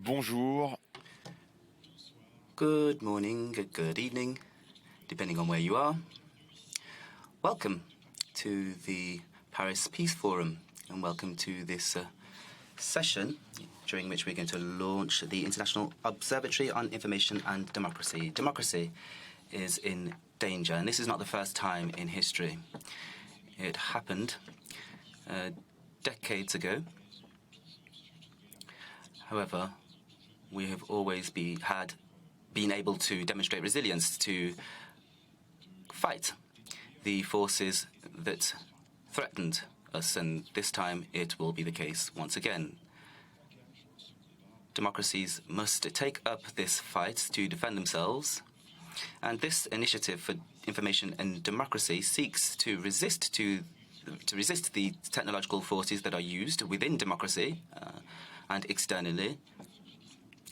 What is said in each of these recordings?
Bonjour. Good morning, good evening, depending on where you are. Welcome to the Paris Peace Forum, and welcome to this session during which we're going to launch the International Observatory on Information and Democracy. Democracy is in danger, and this is not the first time in history. It happened decades ago. However, we have always been able to demonstrate resilience to fight the forces that threatened us, and this time it will be the case once again. Democracies must take up this fight to defend themselves, and this initiative for information and democracy seeks to resist the technological forces that are used within democracy and externally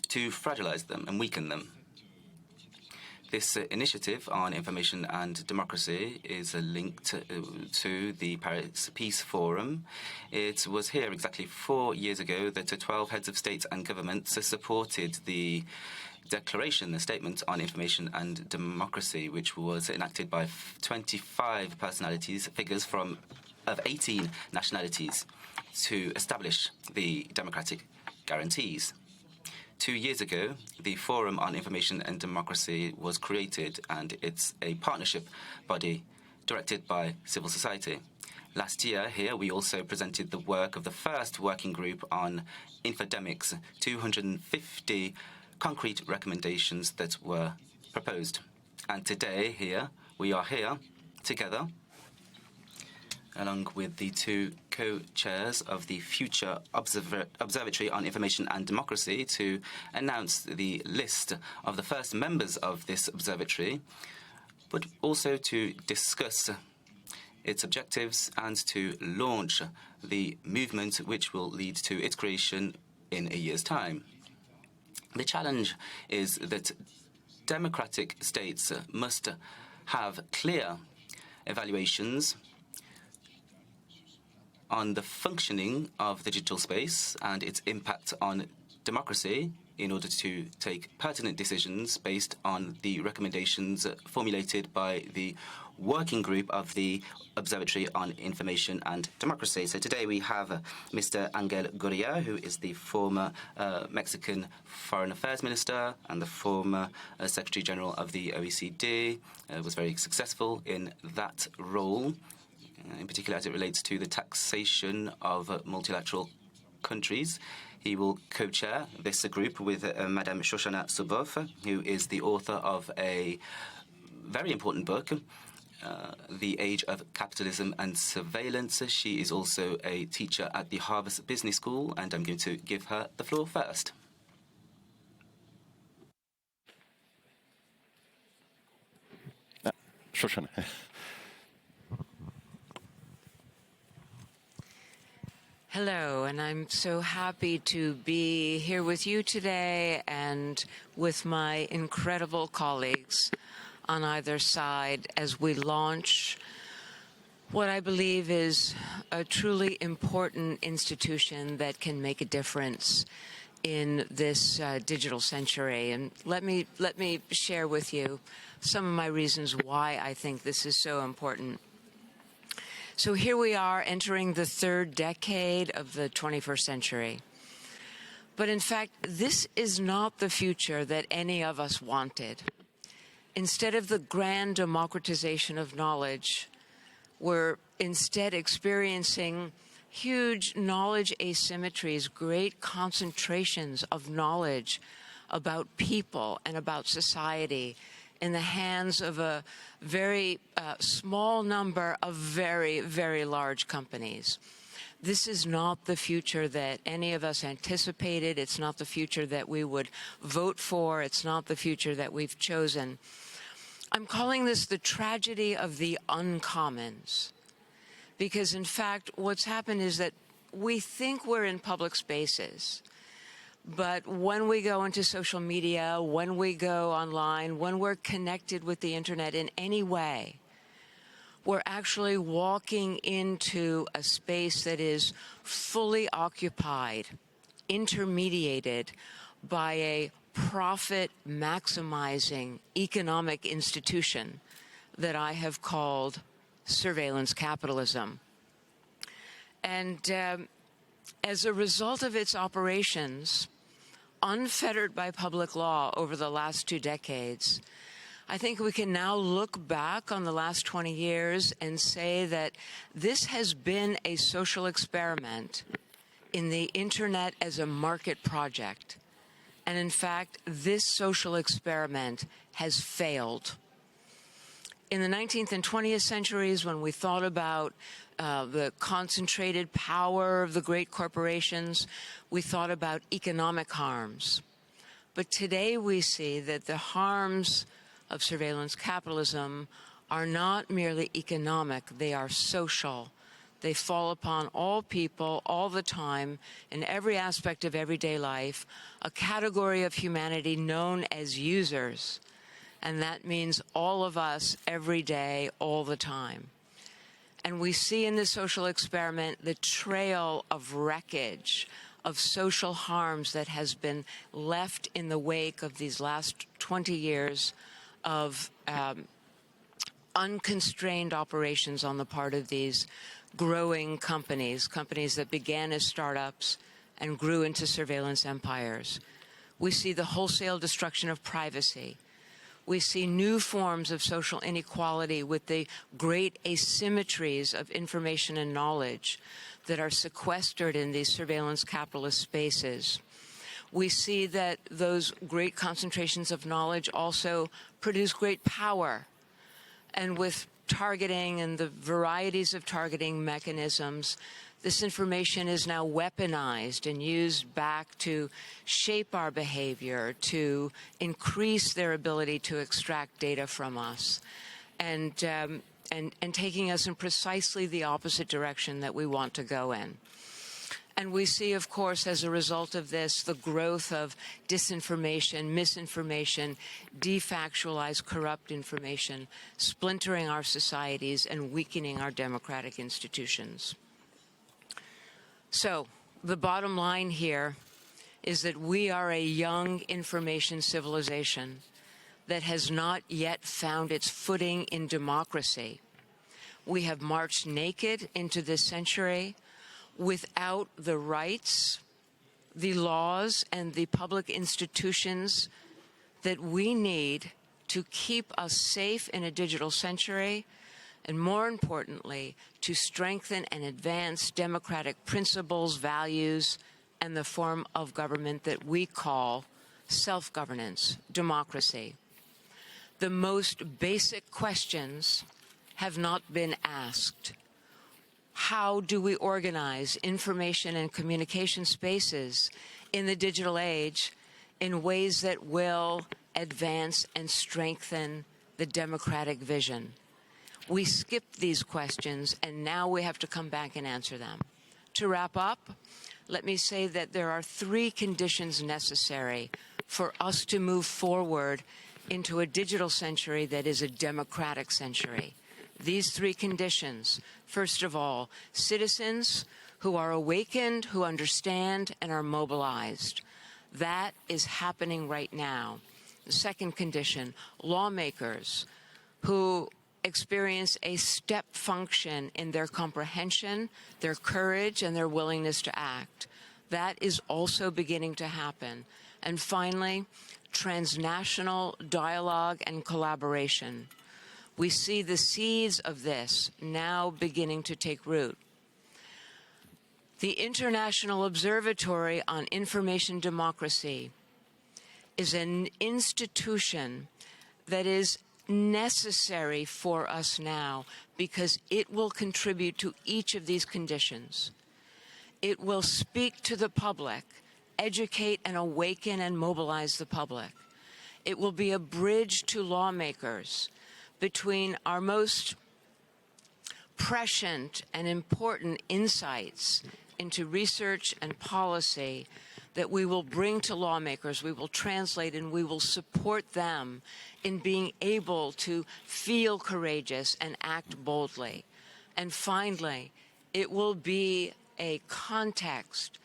to fragilize them and weaken them. This initiative on information and democracy is linked to the Paris Peace Forum. It was here exactly 4 years ago that 12 heads of state and governments supported the declaration, the statement on information and democracy, which was enacted by 25 figures of 18 nationalities to establish the democratic guarantees. 2 years ago, the Forum on Information and Democracy was created, and it's a partnership body directed by civil society. Last year, here, we also presented the work of the first working group on infodemics, 250 concrete recommendations that were proposed. And today, we are here together, along with the two co-chairs of the future Observatory on Information and Democracy, to announce the list of the first members of this observatory, but also to discuss its objectives and to launch the movement which will lead to its creation in a year's time. The challenge is that democratic states must have clear evaluations on the functioning of the digital space and its impact on democracy in order to take pertinent decisions based on the recommendations formulated by the working group of the Observatory on Information and Democracy. So today we have Mr. Angel Gurria, who is the former Mexican Foreign Affairs Minister and the former Secretary General of the OECD, was very successful in that role, in particular as it relates to the taxation of multilateral countries. He will co-chair this group with Madame Shoshana Zuboff, who is the author of a very important book, The Age of Capitalism and Surveillance. She is also a teacher at the Harvard Business School, and I'm going to give her the floor first. Shoshana. Hello, and I'm so happy to be here with you today and with my incredible colleagues on either side as we launch what I believe is a truly important institution that can make a difference in this digital century. And let me share with you some of my reasons why I think this is so important. So here we are entering the third decade of the 21st century. But in fact, this is not the future that any of us wanted. Instead of the grand democratization of knowledge, we're instead experiencing huge knowledge asymmetries, great concentrations of knowledge about people and about society in the hands of a very small number of very, very large companies. This is not the future that any of us anticipated. It's not the future that we would vote for. It's not the future that we've chosen. I'm calling this the tragedy of the uncommons, because in fact, what's happened is that we think we're in public spaces. But when we go into social media, when we go online, when we're connected with the internet in any way, we're actually walking into a space that is fully occupied, intermediated by a profit-maximizing economic institution that I have called surveillance capitalism. And as a result of its operations, unfettered by public law over the last 2 decades, I think we can now look back on the last 20 years and say that this has been a social experiment in the internet as a market project. And in fact, this social experiment has failed. In the 19th and 20th centuries, when we thought about the concentrated power of the great corporations, we thought about economic harms. But today we see that the harms of surveillance capitalism are not merely economic, they are social. They fall upon all people all the time in every aspect of everyday life, a category of humanity known as users. And that means all of us every day, all the time. And we see in this social experiment the trail of wreckage, of social harms that has been left in the wake of these last 20 years of unconstrained operations on the part of these growing companies that began as startups and grew into surveillance empires. We see the wholesale destruction of privacy. We see new forms of social inequality with the great asymmetries of information and knowledge that are sequestered in these surveillance capitalist spaces. We see that those great concentrations of knowledge also produce great power. And with targeting and the varieties of targeting mechanisms, this information is now weaponized and used back to shape our behavior, to increase their ability to extract data from us, and taking us in precisely the opposite direction that we want to go in. And we see, of course, as a result of this, the growth of disinformation, misinformation, defactualized, corrupt information, splintering our societies and weakening our democratic institutions. So the bottom line here is that we are a young information civilization that has not yet found its footing in democracy. We have marched naked into this century without the rights, the laws, and the public institutions that we need to keep us safe in a digital century, and more importantly, to strengthen and advance democratic principles, values, and the form of government that we call self-governance, democracy. The most basic questions have not been asked. How do we organize information and communication spaces in the digital age in ways that will advance and strengthen the democratic vision? We skipped these questions, and now we have to come back and answer them. To wrap up, let me say that there are 3 conditions necessary for us to move forward into a digital century that is a democratic century. These 3 conditions: first of all, citizens who are awakened, who understand, and are mobilized. That is happening right now. The second condition, lawmakers who experience a step function in their comprehension, their courage, and their willingness to act. That is also beginning to happen. And finally, transnational dialogue and collaboration. We see the seeds of this now beginning to take root. The International Observatory on Information Democracy is an institution that is necessary for us now because it will contribute to each of these conditions. It will speak to the public, educate and awaken and mobilize the public. It will be a bridge to lawmakers between our most prescient and important insights into research and policy that we will bring to lawmakers, we will translate, and we will support them in being able to feel courageous and act boldly. And finally, it will be a context,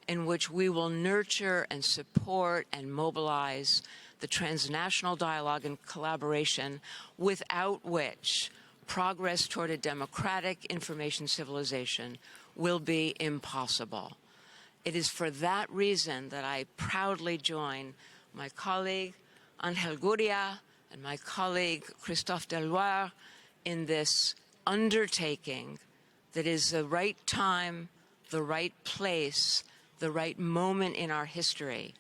in which we will nurture and support and mobilize the transnational dialogue and collaboration, without which progress toward a democratic information civilization will be impossible. It is for that reason that I proudly join my colleague Angel Gurria and my colleague Christophe Deloire in this undertaking that is the right time, the right place, the right moment in our history.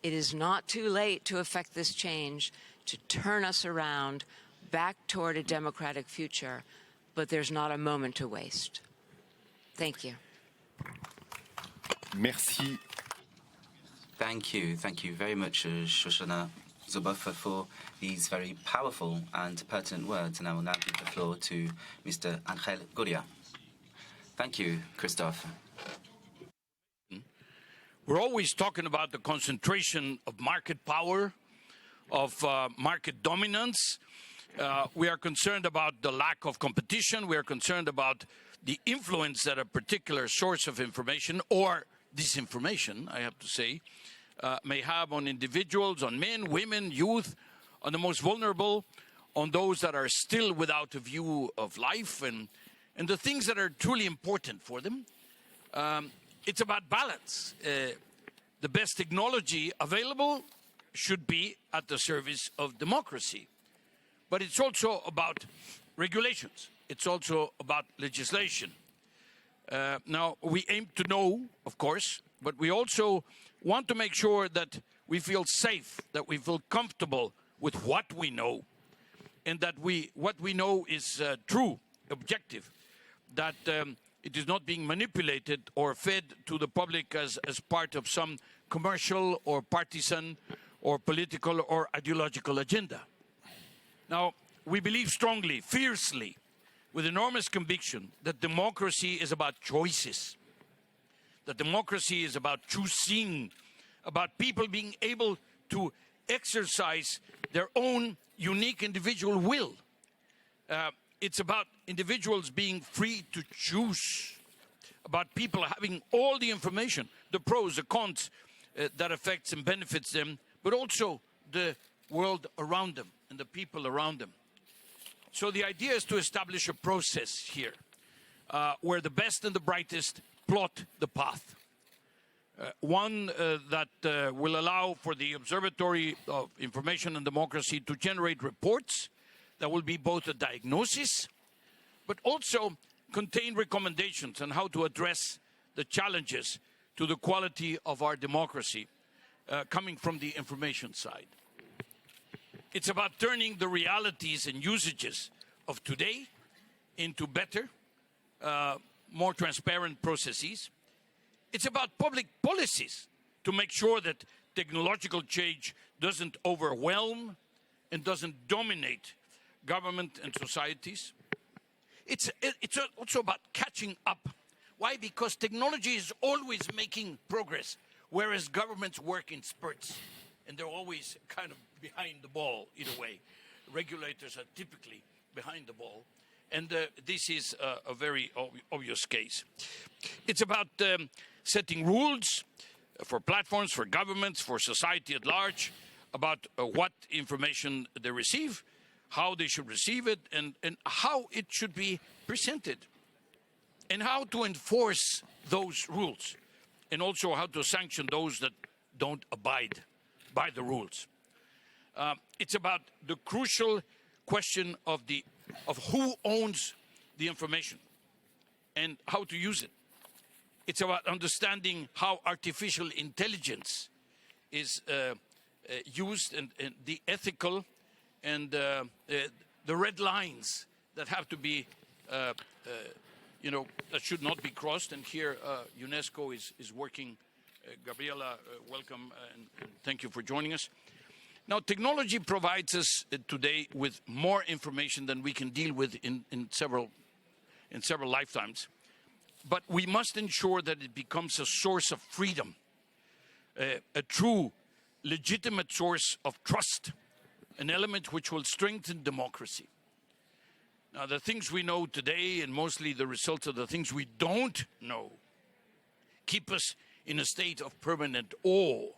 It is not too late to effect this change, to turn us around back toward a democratic future, but there's not a moment to waste. Thank you. Merci. Thank you. Thank you very much, Shoshana Zuboff, for these very powerful and pertinent words. And I will now give the floor to Mr. Angel Gurria. Thank you, Christophe. We're always talking about the concentration of market power, of market dominance. We are concerned about the lack of competition. We are concerned about the influence that a particular source of information or disinformation, I have to say, may have on individuals, on men, women, youth, on the most vulnerable, on those that are still without a view of life and the things that are truly important for them. It's about balance. The best technology available should be at the service of democracy. But it's also about regulations. It's also about legislation. Now, we aim to know, of course, but we also want to make sure that we feel safe, that we feel comfortable with what we know, and that what we know is true, objective, that it is not being manipulated or fed to the public as part of some commercial or partisan or political or ideological agenda. Now, we believe strongly, fiercely, with enormous conviction, that democracy is about choices, that democracy is about choosing, about people being able to exercise their own unique individual will. It's about individuals being free to choose, about people having all the information, the pros, the cons that affects and benefits them, but also the world around them and the people around them. So the idea is to establish a process here where the best and the brightest plot the path. One that will allow for the Observatory of Information and Democracy to generate reports that will be both a diagnosis, but also contain recommendations on how to address the challenges to the quality of our democracy coming from the information side. It's about turning the realities and usages of today into better, more transparent processes. It's about public policies to make sure that technological change doesn't overwhelm and doesn't dominate government and societies. It's also about catching up. Why? Because technology is always making progress, whereas governments work in spurts, and they're always kind of behind the ball in a way. Regulators are typically behind the ball, and this is a very obvious case. It's about setting rules for platforms, for governments, for society at large, about what information they receive, how they should receive it, and how it should be presented, and how to enforce those rules, and also how to sanction those that don't abide by the rules. It's about the crucial question of who owns the information and how to use it. It's about understanding how artificial intelligence is used, and the ethical and the red lines that have to be, that should not be crossed. And here UNESCO is working. Gabriela, welcome, and thank you for joining us. Now, technology provides us today with more information than we can deal with in several lifetimes. But we must ensure that it becomes a source of freedom, a true, legitimate source of trust, an element which will strengthen democracy. Now, the things we know today, and mostly the results of the things we don't know, keep us in a state of permanent awe,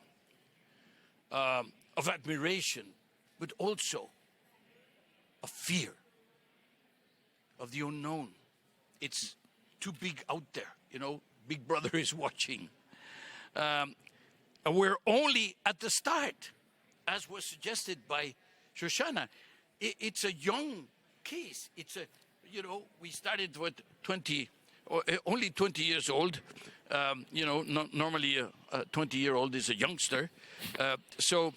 of admiration, but also of fear, of the unknown. It's too big out there, you know, Big Brother is watching. And we're only at the start, as was suggested by Shoshana. It's a young case. It's a, you know, we started with 20, or only 20 years old. You know, normally a 20-year-old is a youngster. So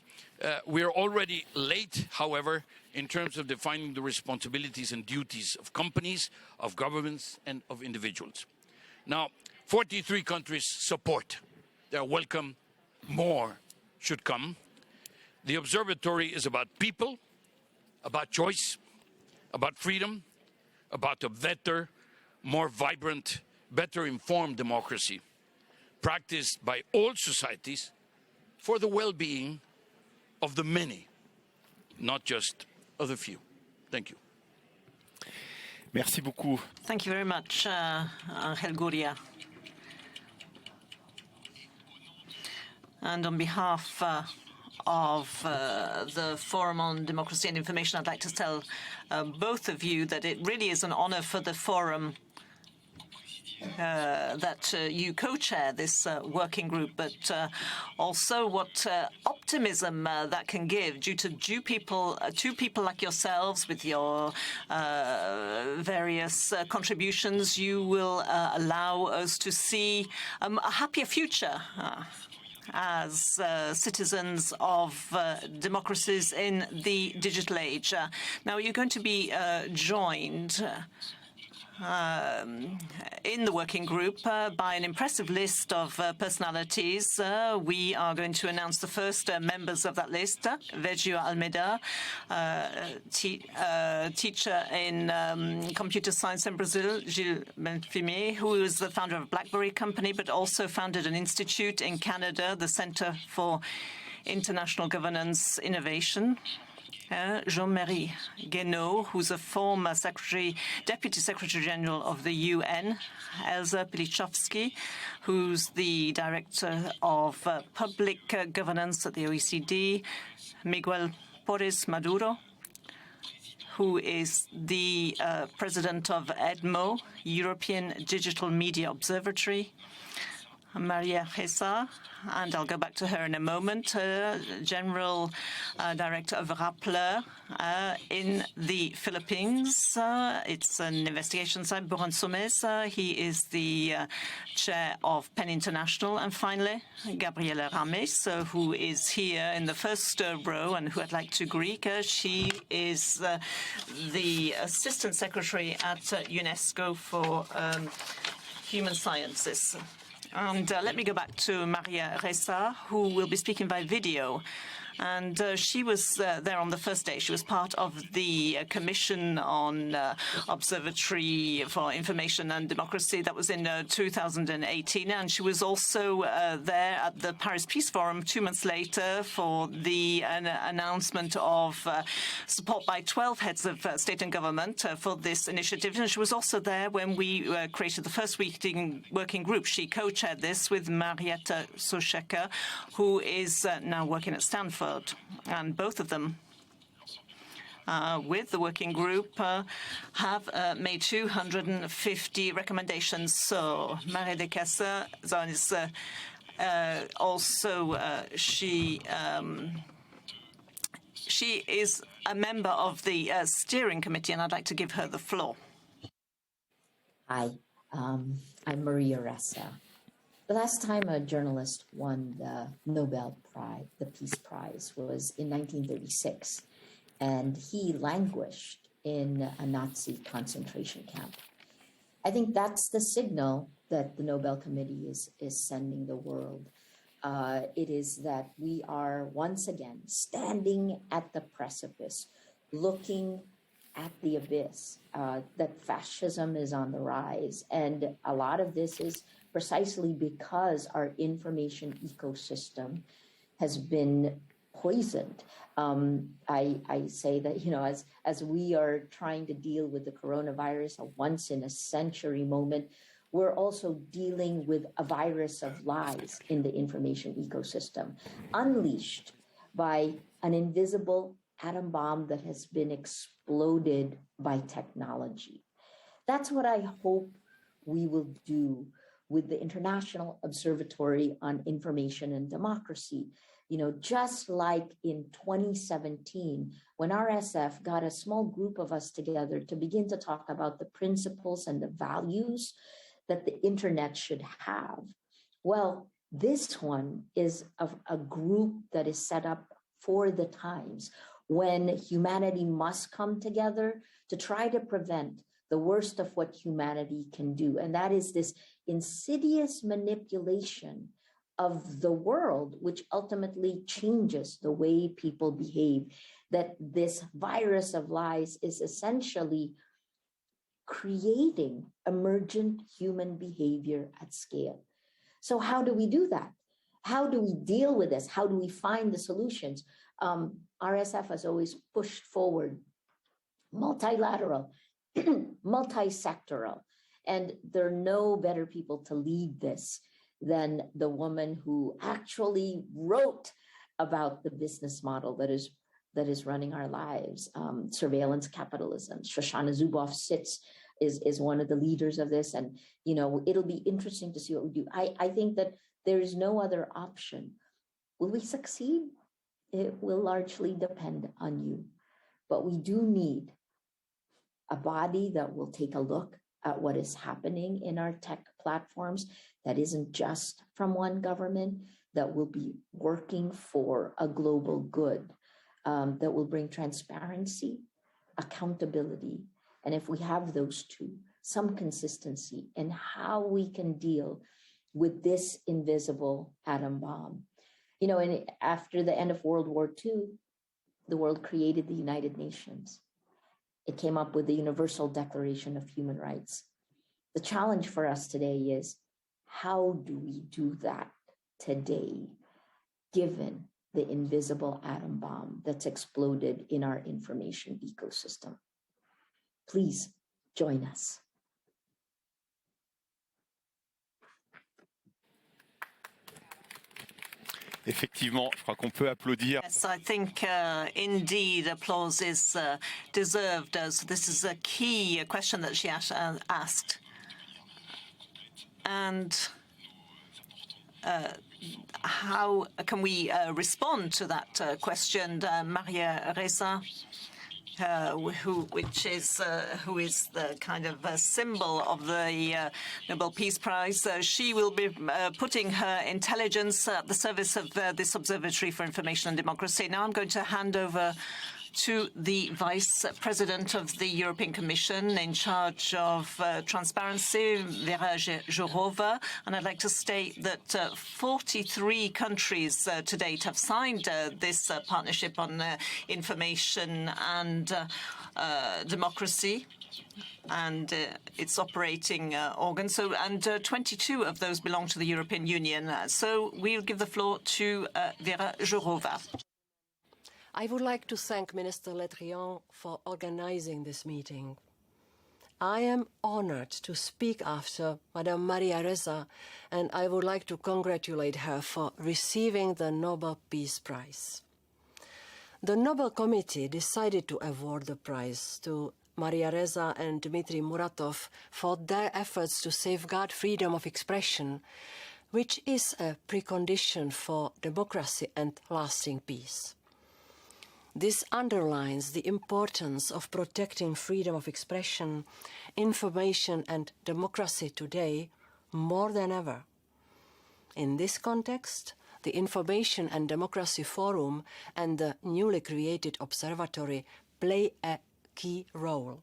we're already late, however, in terms of defining the responsibilities and duties of companies, of governments, and of individuals. Now, 43 countries support. They're welcome. More should come. The observatory is about people, about choice, about freedom, about a better, more vibrant, better informed democracy, practiced by all societies for the well-being of the many, not just of the few. Thank you. Merci beaucoup. Thank you very much, Angel Gurria. And on behalf of the Forum on Democracy and Information, I'd like to tell both of you that it really is an honor for the Forum that you co-chair this working group, but also what optimism that can give due to two people like yourselves with your various contributions. You will allow us to see a happier future as citizens of democracies in the digital age. Now, you're going to be joined in the working group by an impressive list of personalities. We are going to announce the first members of that list. Virgilio Almeida, teacher in computer science in Brazil. Gilles Benfimier, who is the founder of BlackBerry company, but also founded an institute in Canada, the Center for International Governance Innovation. Jean-Marie Guénaud, who's a former Deputy Secretary General of the UN, Elza Pilichowski, who's the Director of Public Governance at the OECD, Miguel Porres Maduro, who is the President of EDMO, European Digital Media Observatory, Maria Ressa, and I'll go back to her in a moment, General Director of Rappler in the Philippines. It's an investigation site, Buran Somes. He is the chair of PEN International. And finally, Gabriela Rames, who is here in the first row and who I'd like to greet. She is the Assistant Secretary at UNESCO for Human Sciences. And let me go back to Maria Ressa, who will be speaking by video. And she was there on the first day. She was part of the Commission on Observatory for Information and Democracy. That was in 2018. And she was also there at the Paris Peace Forum 2 months later for the announcement of support by 12 heads of state and government for this initiative. And she was also there when we created the first working group. She co-chaired this with Marietta Sosheka, who is now working at Stanford. And both of them, with the working group, have made 250 recommendations. So Marie de Casa is also she is a member of the steering committee, and I'd like to give her the floor. Hi, I'm Maria Ressa. The last time a journalist won the Nobel Prize, the Peace Prize, was in 1936, and he languished in a Nazi concentration camp. I think that's the signal that the Nobel Committee is sending the world. It is that we are once again standing at the precipice, looking at the abyss, that fascism is on the rise. And a lot of this is precisely because our information ecosystem has been poisoned. I say that, you know, as we are trying to deal with the coronavirus, a once in a century moment, we're also dealing with a virus of lies in the information ecosystem, unleashed by an invisible atom bomb that has been exploded by technology. That's what I hope we will do with the International Observatory on Information and Democracy. You know, just like in 2017, when RSF got a small group of us together to begin to talk about the principles and the values that the internet should have. Well, this one is of a group that is set up for the times when humanity must come together to try to prevent the worst of what humanity can do. And that is this insidious manipulation of the world, which ultimately changes the way people behave. That this virus of lies is essentially creating emergent human behavior at scale. So how do we do that? How do we deal with this? How do we find the solutions? RSF has always pushed forward multilateral, multi-sectoral, and there are no better people to lead this than the woman who actually wrote about the business model that is running our lives, surveillance capitalism. Shoshana Zuboff is one of the leaders of this, and you know it'll be interesting to see what we do. I think that there is no other option. Will we succeed? It will largely depend on you, but we do need a body that will take a look at what is happening in our tech platforms that isn't just from one government, that will be working for a global good, that will bring transparency, accountability, and if we have those two, some consistency in how we can deal with this invisible atom bomb. You know, and after the end of World War II, the world created the United Nations. It came up with the Universal Declaration of Human Rights. The challenge for us today is, how do we do that today, given the invisible atom bomb that's exploded in our information ecosystem? Please join us. Effectivement, je crois qu'on peut applaudir. Yes, I think indeed applause is deserved, as this is a key question that she asked. And how can we respond to that question? Maria Ressa, who is the kind of symbol of the Nobel Peace Prize. She will be putting her intelligence at the service of this Observatory for Information and Democracy. Now I'm going to hand over to the Vice President of the European Commission in charge of transparency, Vera Jourova. And I'd like to state that 43 countries to date have signed this partnership on information and democracy and its operating organs. So, and 22 of those belong to the European Union. So we'll give the floor to Vera Jourova. I would like to thank Minister Le Drian for organizing this meeting. I am honored to speak after Madame Maria Ressa, and I would like to congratulate her for receiving the Nobel Peace Prize. The Nobel Committee decided to award the prize to Maria Ressa and Dmitry Muratov for their efforts to safeguard freedom of expression, which is a precondition for democracy and lasting peace. This underlines the importance of protecting freedom of expression, information and democracy today more than ever. In this context, the Information and Democracy Forum and the newly created observatory play a key role.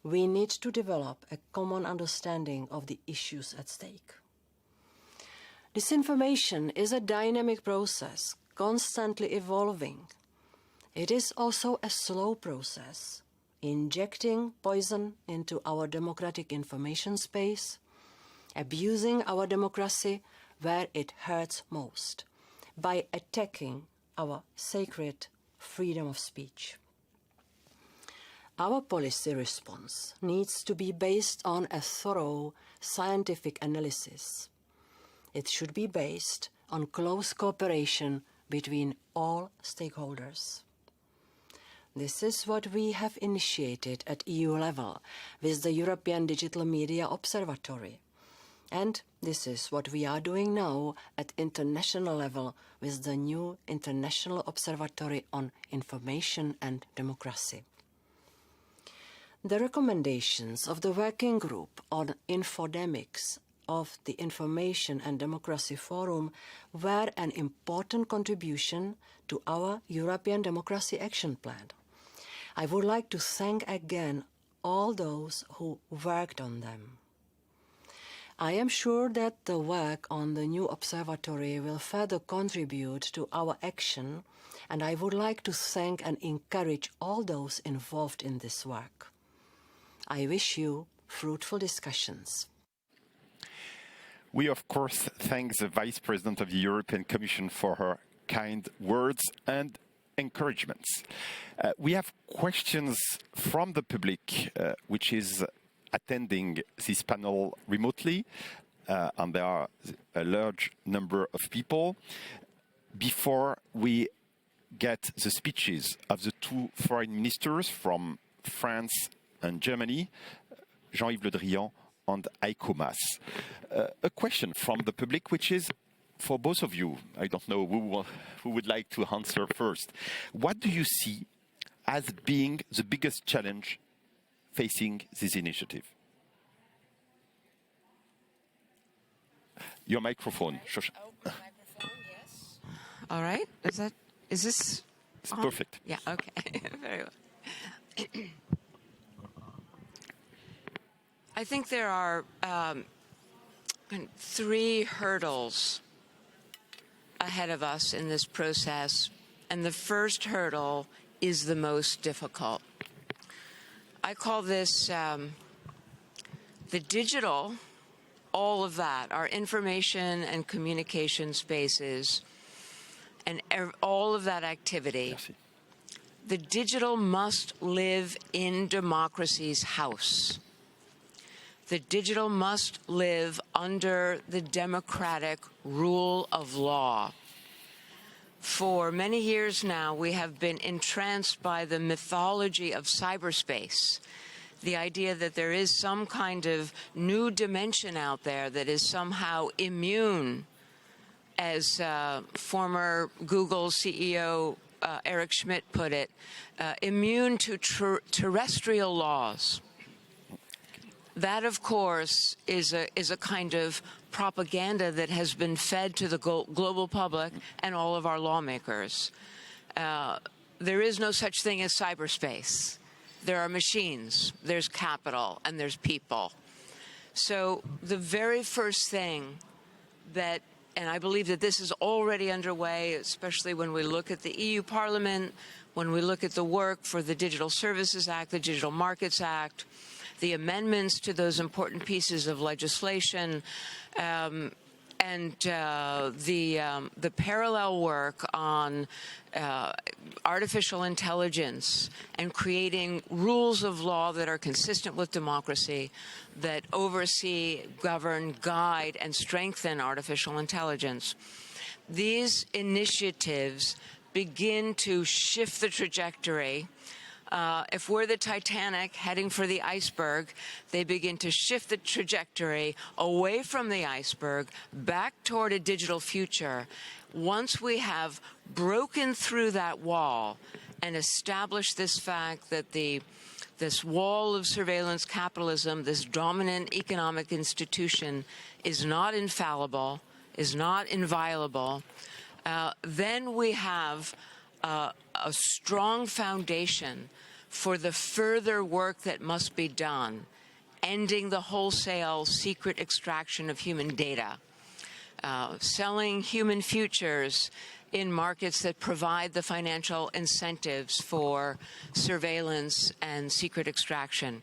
We need to develop a common understanding of the issues at stake. Disinformation is a dynamic process, constantly evolving. It is also a slow process, injecting poison into our democratic information space, abusing our democracy where it hurts most, by attacking our sacred freedom of speech. Our policy response needs to be based on a thorough scientific analysis. It should be based on close cooperation between all stakeholders. This is what we have initiated at EU level with the European Digital Media Observatory. And this is what we are doing now at international level with the new International Observatory on Information and Democracy. The recommendations of the Working Group on Infodemics of the Information and Democracy Forum were an important contribution to our European Democracy Action Plan. I would like to thank again all those who worked on them. I am sure that the work on the new observatory will further contribute to our action, and I would like to thank and encourage all those involved in this work. I wish you fruitful discussions. We, of course, thank the Vice President of the European Commission for her kind words and encouragements. We have questions from the public, which is attending this panel remotely, and there are a large number of people. Before we get the speeches of the two foreign ministers from France and Germany, Jean-Yves Le Drian and Heiko Maas. A question from the public, which is for both of you. I don't know who would like to answer first. What do you see as being the biggest challenge facing this initiative? Your microphone. Oh, microphone, yes. All right. Is this It's on? perfect. Yeah, okay. Very well. I think there are three hurdles ahead of us in this process, and the first hurdle is the most difficult. I call this the digital, all of that, our information and communication spaces, and all of that activity. Merci. The digital must live in democracy's house. The digital must live under the democratic rule of law. For many years now, we have been entranced by the mythology of cyberspace, the idea that there is some kind of new dimension out there that is somehow immune, as former Google CEO Eric Schmidt put it, immune to terrestrial laws. That, of course, is a kind of propaganda that has been fed to the global public and all of our lawmakers. There is no such thing as cyberspace. There are machines, there's capital, and there's people. So the very first thing that, and I believe that this is already underway, especially when we look at the EU Parliament, when we look at the work for the Digital Services Act, the Digital Markets Act, the amendments to those important pieces of legislation, and the parallel work on artificial intelligence and creating rules of law that are consistent with democracy, that oversee, govern, guide, and strengthen artificial intelligence. These initiatives begin to shift the trajectory. If we're the Titanic heading for the iceberg, they begin to shift the trajectory away from the iceberg back toward a digital future. Once we have broken through that wall and established this fact that this wall of surveillance capitalism, this dominant economic institution, is not infallible, is not inviolable, then we have a strong foundation for the further work that must be done, ending the wholesale secret extraction of human data, selling human futures in markets that provide the financial incentives for surveillance and secret extraction.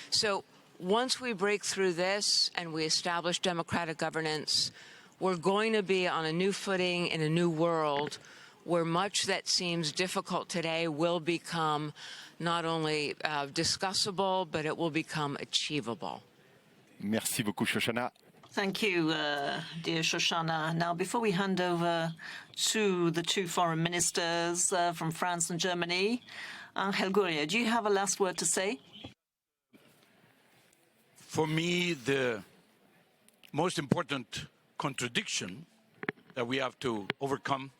So once we break through this and we establish democratic governance, we're going to be on a new footing in a new world where much that seems difficult today will become not only discussable, but it will become achievable. Merci beaucoup, Shoshana. Thank you, dear Shoshana. Now, before we hand over to the two foreign ministers from France and Germany, Angel Gurria, do you have a last word to say? For me, the most important contradiction that we have to overcome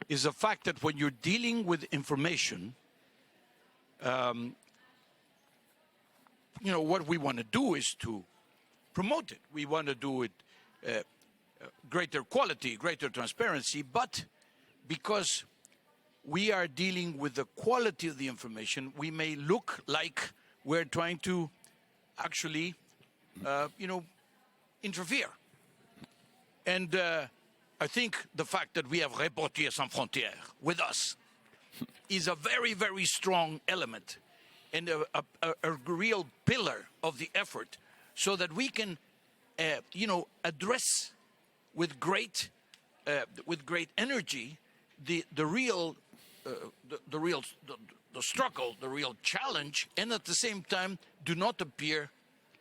is the fact that when you're dealing with information, what we want to do is to promote it. We want to do it greater quality, greater transparency, but because we are dealing with the quality of the information, we may look like we're trying to actually, interfere. And I think the fact that we have Reporters Sans Frontières with us is a very, very strong element and a real pillar of the effort, so that we can, address with great energy the struggle, the real challenge, and at the same time do not appear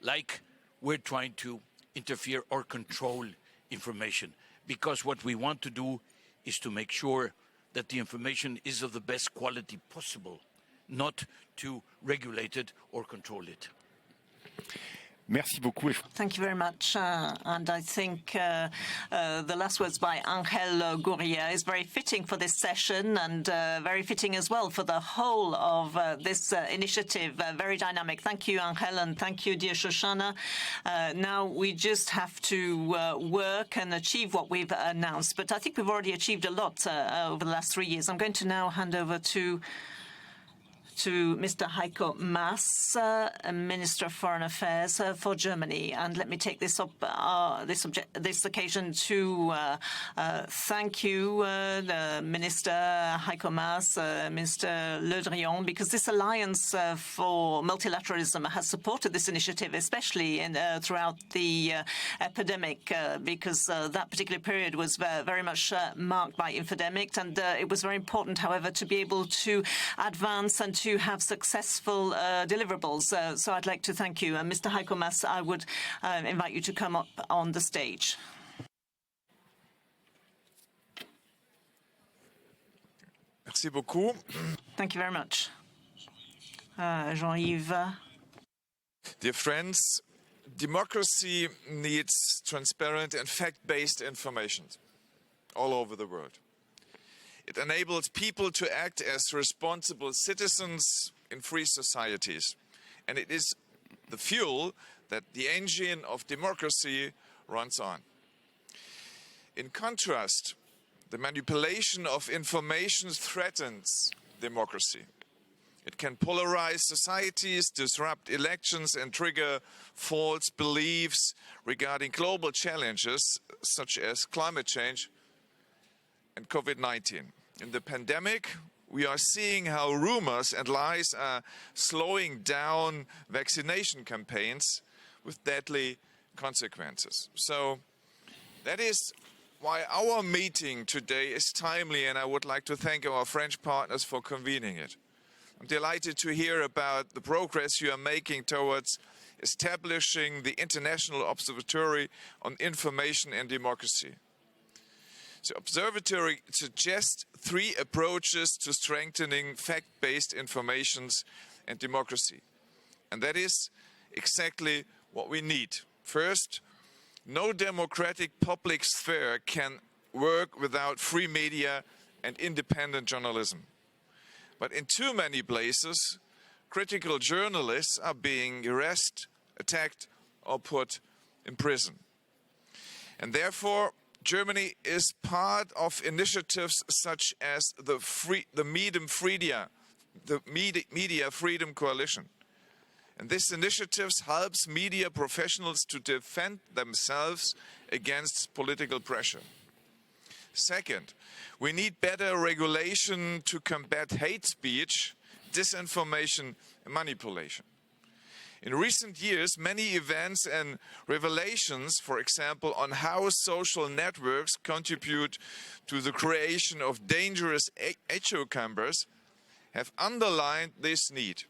like we're trying to interfere or control information. Because what we want to do is to make sure that the information is of the best quality possible, not to regulate it or control it. Merci beaucoup. Thank you very much. And I think the last words by Angel Gurria is very fitting for this session, and very fitting as well for the whole of this initiative. Very dynamic. Thank you, Angel, and thank you, dear Shoshana. Now we just have to work and achieve what we've announced. But I think we've already achieved a lot over the last 3 years. I'm going to now hand over to Mr. Heiko Maas, Minister of Foreign Affairs for Germany. And let me take this occasion to thank you, the Minister Heiko Maas, Minister Le Drian, because this Alliance for Multilateralism has supported this initiative, especially throughout the epidemic, because that particular period was very much marked by infodemic. And it was very important, however, to be able to advance and to have successful deliverables. So I'd like to thank you. Mr. Heiko Maas, I would invite you to come up on the stage. Merci beaucoup. Thank you very much. Jean-Yves. Dear friends, democracy needs transparent and fact-based information all over the world. It enables people to act as responsible citizens in free societies. And it is the fuel that the engine of democracy runs on. In contrast, the manipulation of information threatens democracy. It can polarize societies, disrupt elections, and trigger false beliefs regarding global challenges such as climate change and COVID-19. In the pandemic, we are seeing how rumors and lies are slowing down vaccination campaigns with deadly consequences. So that is why our meeting today is timely, and I would like to thank our French partners for convening it. I'm delighted to hear about the progress you are making towards establishing the International Observatory on Information and Democracy. The observatory suggests 3 approaches to strengthening fact-based information and democracy. And that is exactly what we need. First, no democratic public sphere can work without free media and independent journalism. But in too many places, critical journalists are being harassed, attacked, or put in prison. And therefore, Germany is part of initiatives such as the Media Freedom Coalition. And this initiative helps media professionals to defend themselves against political pressure. Second, we need better regulation to combat hate speech, disinformation, and manipulation. In recent years, many events and revelations, for example, on how social networks contribute to the creation of dangerous echo chambers, have underlined this need.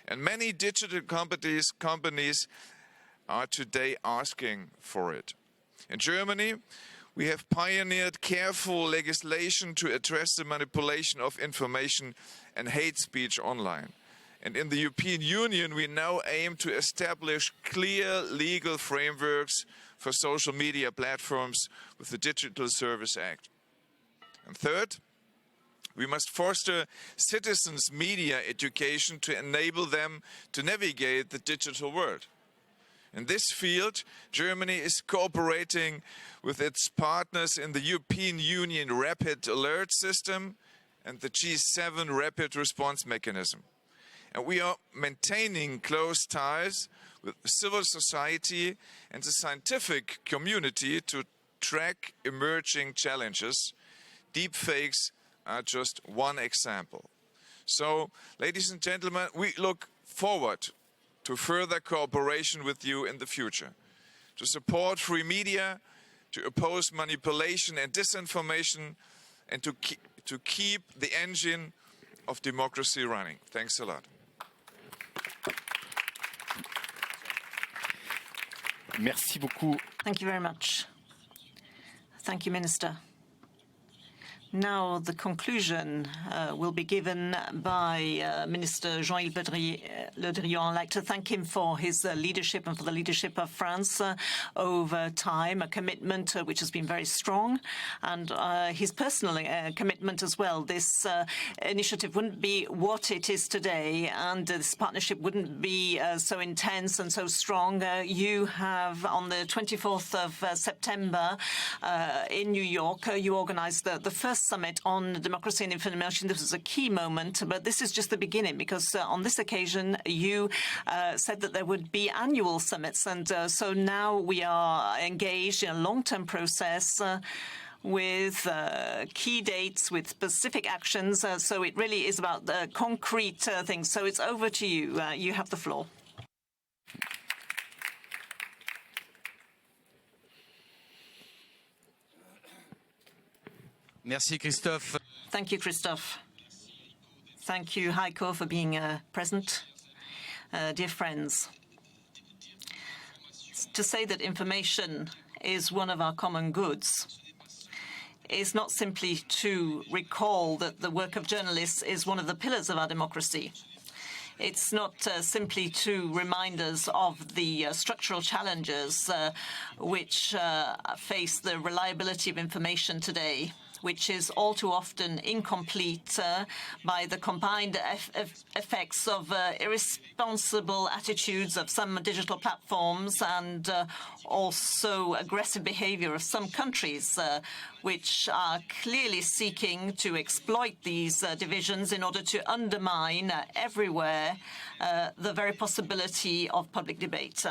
And many digital companies are today asking for it. In Germany, we have pioneered careful legislation to address the manipulation of information and hate speech online. And in the European Union, we now aim to establish clear legal frameworks for social media platforms with the Digital Service Act. And third, we must foster citizens' media education to enable them to navigate the digital world. In this field, Germany is cooperating with its partners in the European Union Rapid Alert System and the G7 Rapid Response Mechanism. And we are maintaining close ties with civil society and the scientific community to track emerging challenges. Deepfakes are just one example. So, ladies and gentlemen, we look forward to further cooperation with you in the future, to support free media, to oppose manipulation and disinformation, and to keep the engine of democracy running. Thanks a lot. Merci beaucoup. Thank you very much. Thank you, Minister. Now the conclusion will be given by Minister Jean-Yves Le Drian. I'd like to thank him for his leadership and for the leadership of France over time, a commitment which has been very strong, and his personal commitment as well. This initiative wouldn't be what it is today, and this partnership wouldn't be so intense and so strong. You have, on the 24th of September in New York, you organized the first summit on democracy and information. This was a key moment, but this is just the beginning, because on this occasion you said that there would be annual summits, and so now we are engaged in a long-term process with key dates, with specific actions. So it really is about the concrete things. So it's over to you. You have the floor. Merci, Christophe. Thank you, Christophe. Thank you, Heiko, for being present. Dear friends, to say that information is one of our common goods is not simply to recall that the work of journalists is one of the pillars of our democracy. It's not simply to remind us of the structural challenges which face the reliability of information today, which is all too often incomplete by the combined effects of irresponsible attitudes of some digital platforms and also aggressive behavior of some countries, which are clearly seeking to exploit these divisions in order to undermine everywhere the very possibility of public debate.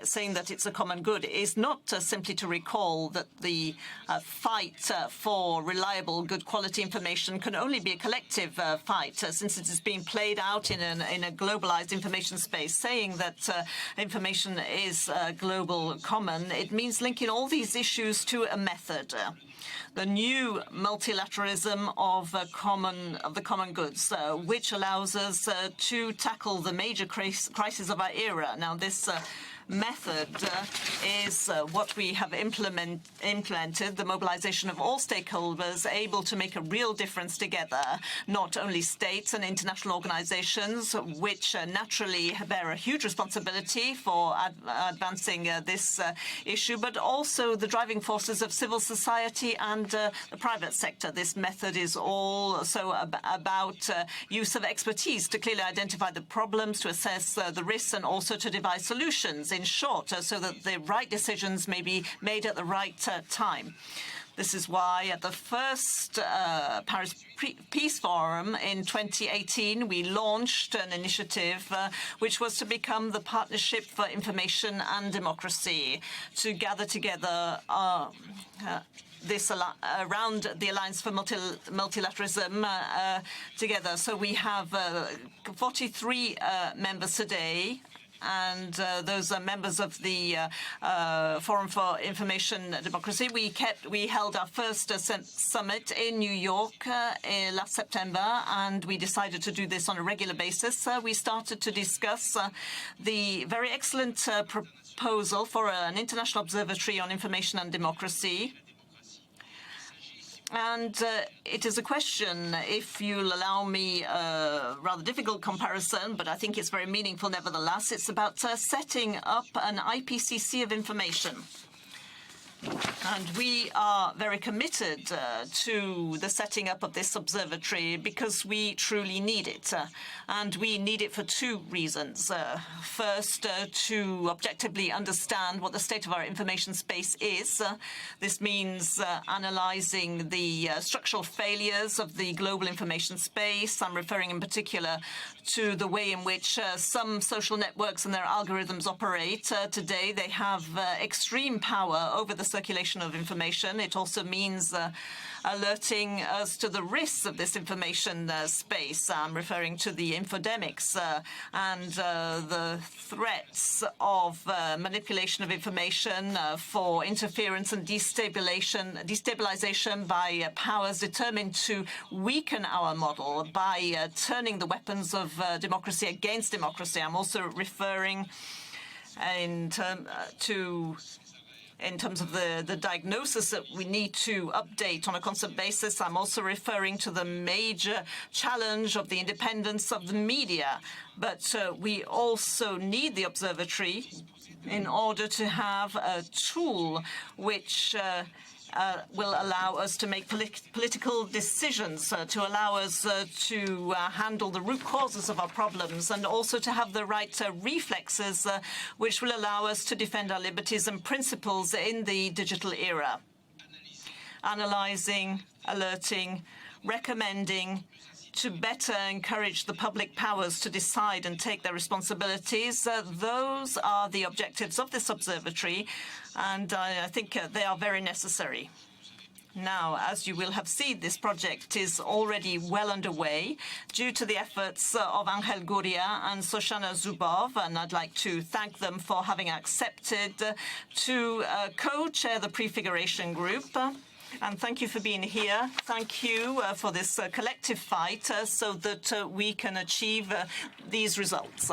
Saying that it's a common good is not simply to recall that the fight for reliable, good quality information can only be a collective fight, since it is being played out in a globalized information space. Saying that information is global common, it means linking all these issues to a method. The new multilateralism of the common goods, which allows us to tackle the major crises of our era. Now, this method is what we have implemented, the mobilization of all stakeholders able to make a real difference together, not only states and international organizations, which naturally bear a huge responsibility for advancing this issue, but also the driving forces of civil society and the private sector. This method is also about use of expertise to clearly identify the problems, to assess the risks, and also to devise solutions, in short, so that the right decisions may be made at the right time. This is why at the first Paris Peace Forum in 2018, we launched an initiative which was to become the Partnership for Information and Democracy, to gather together around the Alliance for Multilateralism together. So we have 43 members today, and those are members of the Forum for Information Democracy. We held our first summit in New York last September, and we decided to do this on a regular basis. We started to discuss the very excellent proposal for an International Observatory on Information and Democracy. And it is a question, if you'll allow me a rather difficult comparison, but I think it's very meaningful nevertheless. It's about setting up an IPCC of information. And we are very committed to the setting up of this observatory because we truly need it. And we need it for two reasons. First, to objectively understand what the state of our information space is. This means analyzing the structural failures of the global information space. I'm referring in particular to the way in which some social networks and their algorithms operate. Today, they have extreme power over the circulation of information. It also means alerting us to the risks of this information space. I'm referring to the infodemics and the threats of manipulation of information for interference and destabilization by powers determined to weaken our model by turning the weapons of democracy against democracy. I'm also referring in terms of the diagnosis that we need to update on a constant basis. I'm also referring to the major challenge of the independence of the media. But we also need the observatory in order to have a tool which will allow us to make political decisions, to allow us to handle the root causes of our problems, and also to have the right reflexes which will allow us to defend our liberties and principles in the digital era. Analyzing, alerting, recommending, to better encourage the public powers to decide and take their responsibilities. Those are the objectives of this observatory, and I think they are very necessary. Now, as you will have seen, this project is already well underway due to the efforts of Angel Gurria and Shoshana Zuboff, and I'd like to thank them for having accepted to co-chair the prefiguration group. And thank you for being here. Thank you for this collective fight so that we can achieve these results.